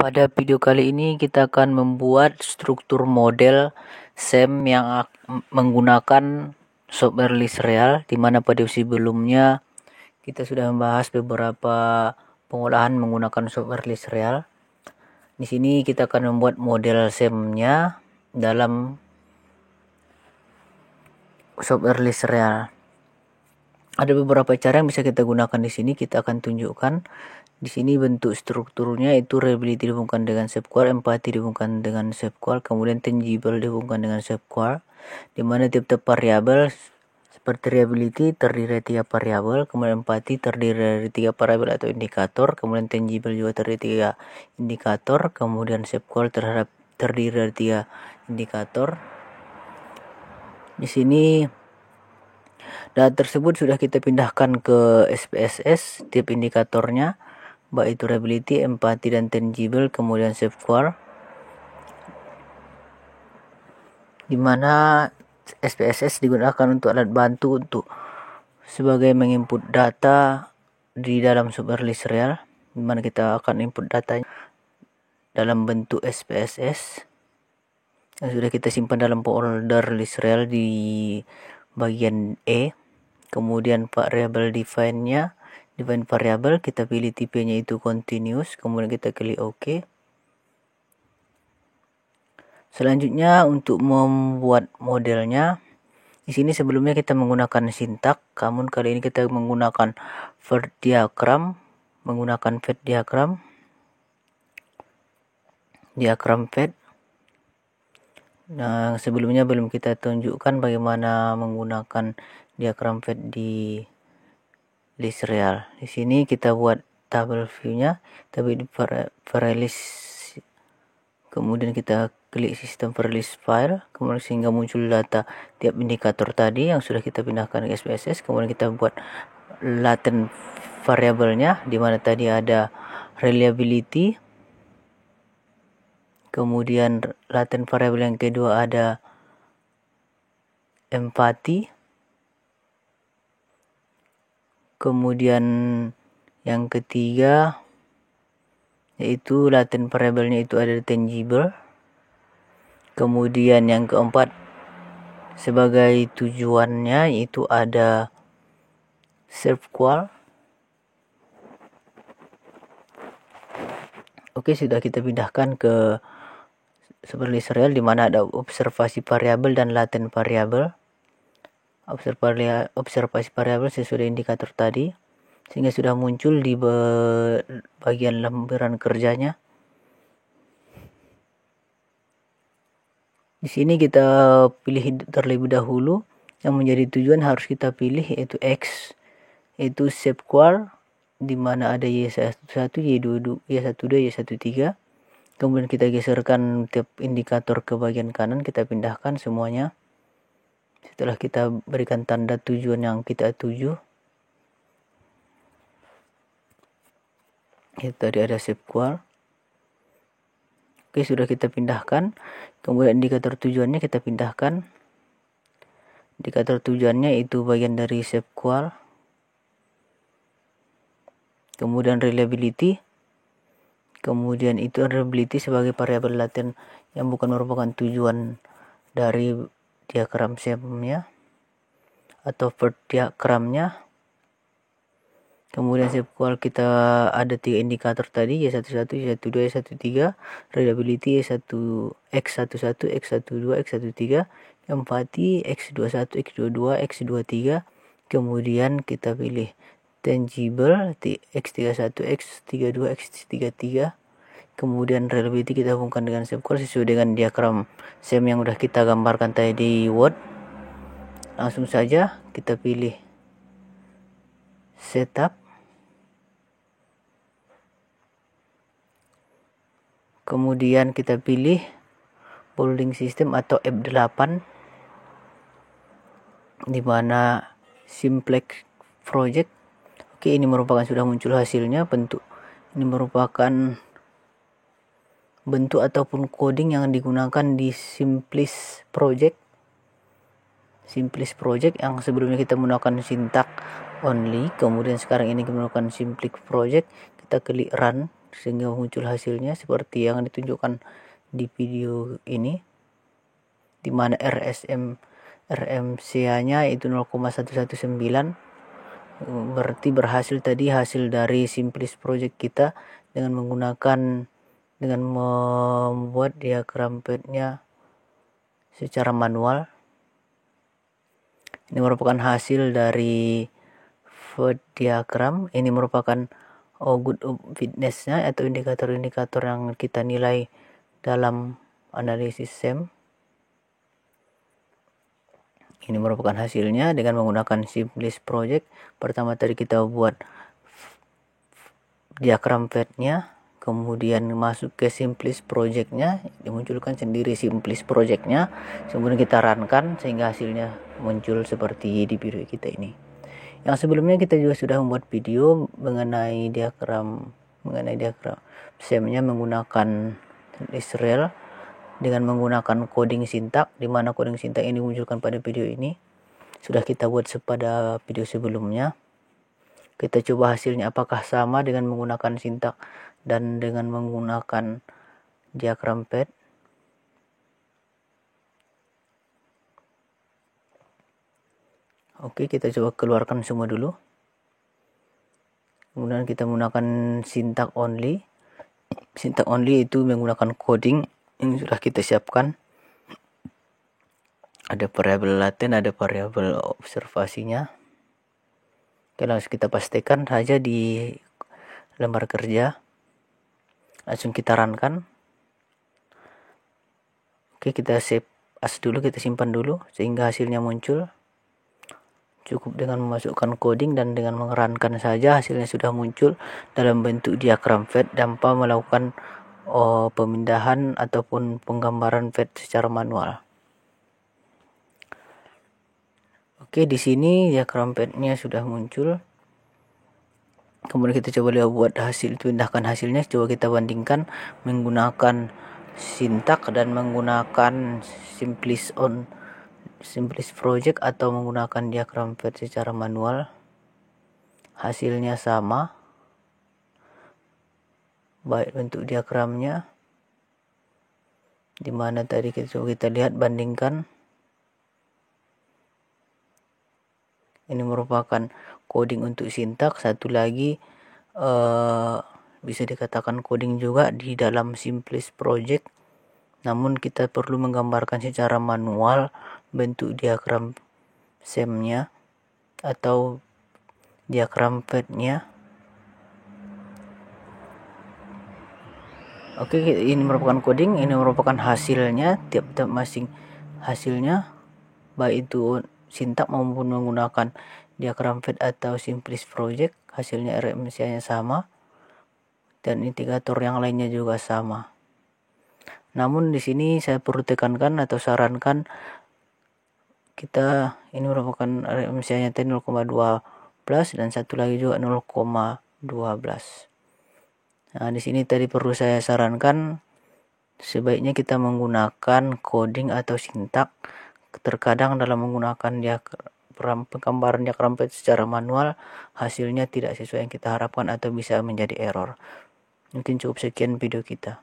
Pada video kali ini kita akan membuat struktur model SEM yang menggunakan software list real, di mana pada sebelumnya kita sudah membahas beberapa pengolahan menggunakan software list real. Di sini kita akan membuat model SEM-nya dalam software list real. Ada beberapa cara yang bisa kita gunakan di sini, kita akan tunjukkan. Di sini bentuk strukturnya itu reliability dihubungkan dengan ShapeQual, empathy dihubungkan dengan ShapeQual, kemudian tangible dihubungkan dengan ShapeQual, di mana tiap-tiap variabel seperti reliability terdiri dari 3 variabel, kemudian empathy terdiri dari 3 variabel atau indikator, kemudian tangible juga terdiri dari 3 indikator, kemudian ShapeQual terdiri dari 3 indikator. Di sini data tersebut sudah kita pindahkan ke SPSS, tiap indikatornya, baik itu reliability, empathy, dan tangible, kemudian ShapeQual, di mana SPSS digunakan untuk alat bantu untuk sebagai menginput data di dalam software list real, di mana kita akan input datanya dalam bentuk SPSS yang sudah kita simpan dalam folder list real di bagian E. Kemudian variable define variable, kita pilih tipenya itu continuous, kemudian kita klik OK. Selanjutnya untuk membuat modelnya, di sini sebelumnya kita menggunakan sintak, namun kali ini kita menggunakan Venn diagram, diagram Venn. Nah, sebelumnya belum kita tunjukkan bagaimana menggunakan diagram Venn di list real. Di sini kita buat table view-nya, tapi di list, kemudian kita klik sistem list file, kemudian sehingga muncul data tiap indikator tadi yang sudah kita pindahkan ke SPSS. Kemudian kita buat latent variabelnya, di mana tadi ada reliability, kemudian latent variable yang kedua ada empathy, kemudian yang ketiga yaitu latent variabelnya itu ada tangible, kemudian yang keempat sebagai tujuannya itu ada ShapeQual. Oke, sudah kita pindahkan ke seperti serial, di mana ada observasi variabel dan latent variabel. Observasi variabel sesuai indikator tadi, sehingga sudah muncul di bagian lembaran kerjanya. Di sini kita pilih terlebih dahulu yang menjadi tujuan, harus kita pilih yaitu X, yaitu ShapeQual, di mana ada Y11, Y22, Y12, Y13. Kemudian kita geserkan tiap indikator ke bagian kanan, kita pindahkan semuanya. Setelah kita berikan tanda tujuan yang kita tuju, itu tadi ada ShapeQual. Oke, sudah kita pindahkan. Kemudian indikator tujuannya kita pindahkan. Indikator tujuannya itu bagian dari ShapeQual. Kemudian reliability. Kemudian itu reliability sebagai variabel laten yang bukan merupakan tujuan dari diagram SEM-nya atau Venn diagramnya. Kemudian ShapeQual kita ada 3 indikator tadi, Y11, Y12, Y13, reliability Y1, X11, X12, X13, empathy X21, X22, X23. Kemudian kita pilih tangible X31, X32, X33. Kemudian reliability kita hubungkan dengan ShapeQual sesuai dengan diagram SEM yang sudah kita gambarkan tadi di Word. Langsung saja kita pilih setup, kemudian kita pilih building system atau F8, di mana simplex project. Oke, ini merupakan sudah muncul hasilnya. Bentuk ini merupakan bentuk ataupun coding yang digunakan di simplex project yang sebelumnya kita menggunakan sintak only, kemudian sekarang ini kita menggunakan simplex project. Kita klik run, sehingga muncul hasilnya seperti yang ditunjukkan di video ini, di mana RMCA-nya itu 0,119, berarti berhasil tadi hasil dari Simplis project kita dengan membuat diagram PET-nya secara manual. Ini merupakan hasil dari Void diagram. Ini merupakan good fitness-nya atau indikator-indikator yang kita nilai dalam analisis SEM. Ini merupakan hasilnya dengan menggunakan Simplis project. Pertama tadi kita buat diagram PET-nya, kemudian masuk ke Simplis project-nya, dimunculkan sendiri Simplis project-nya, kemudian kita runkan sehingga hasilnya muncul seperti di video kita ini. Yang sebelumnya kita juga sudah membuat video mengenai diagram SEM-nya menggunakan Israel dengan menggunakan coding sintak, di mana coding sintak ini dimunculkan pada video ini. Sudah kita buat pada video sebelumnya. Kita coba hasilnya apakah sama dengan menggunakan sintak dan dengan menggunakan diagram PET. Oke, kita coba keluarkan semua dulu. Kemudian kita menggunakan sintak only. Sintak only itu menggunakan coding yang sudah kita siapkan. Ada variabel laten, ada variabel observasinya. Oke, langsung kita pastikan saja di lembar kerja. Langsung kita runkan. Oke, kita save as dulu, kita simpan dulu sehingga hasilnya muncul. Cukup dengan memasukkan coding dan dengan mengerankan saja hasilnya sudah muncul dalam bentuk diagram PET tanpa melakukan pemindahan ataupun penggambaran PET secara manual. Oke, di sini diagram PET-nya sudah muncul. Kemudian kita coba lihat buat hasil, pindahkan hasilnya, coba kita bandingkan menggunakan sintak dan menggunakan Simplis project atau menggunakan diagram PET secara manual. Hasilnya sama, baik bentuk diagramnya, dimana tadi kita lihat bandingkan. Ini merupakan coding untuk sintak. Satu lagi bisa dikatakan coding juga di dalam Simplis project, namun kita perlu menggambarkan secara manual bentuk diagram SEM-nya atau diagram PET-nya. Oke, ini merupakan coding, ini merupakan hasilnya, tiap-tiap masing hasilnya, baik itu sintak maupun menggunakan diagram PET atau Simplis project, hasilnya RMCA-nya sama dan indikator yang lainnya juga sama. Namun di sini saya perlu tekankan atau sarankan, kita ini merupakan RMCA-nya 0,12 dan satu lagi juga 0,12. Nah, di sini tadi perlu saya sarankan sebaiknya kita menggunakan coding atau sintak. Terkadang dalam menggunakan penggambaran diagram PET secara manual, hasilnya tidak sesuai yang kita harapkan atau bisa menjadi error. Mungkin cukup sekian video kita.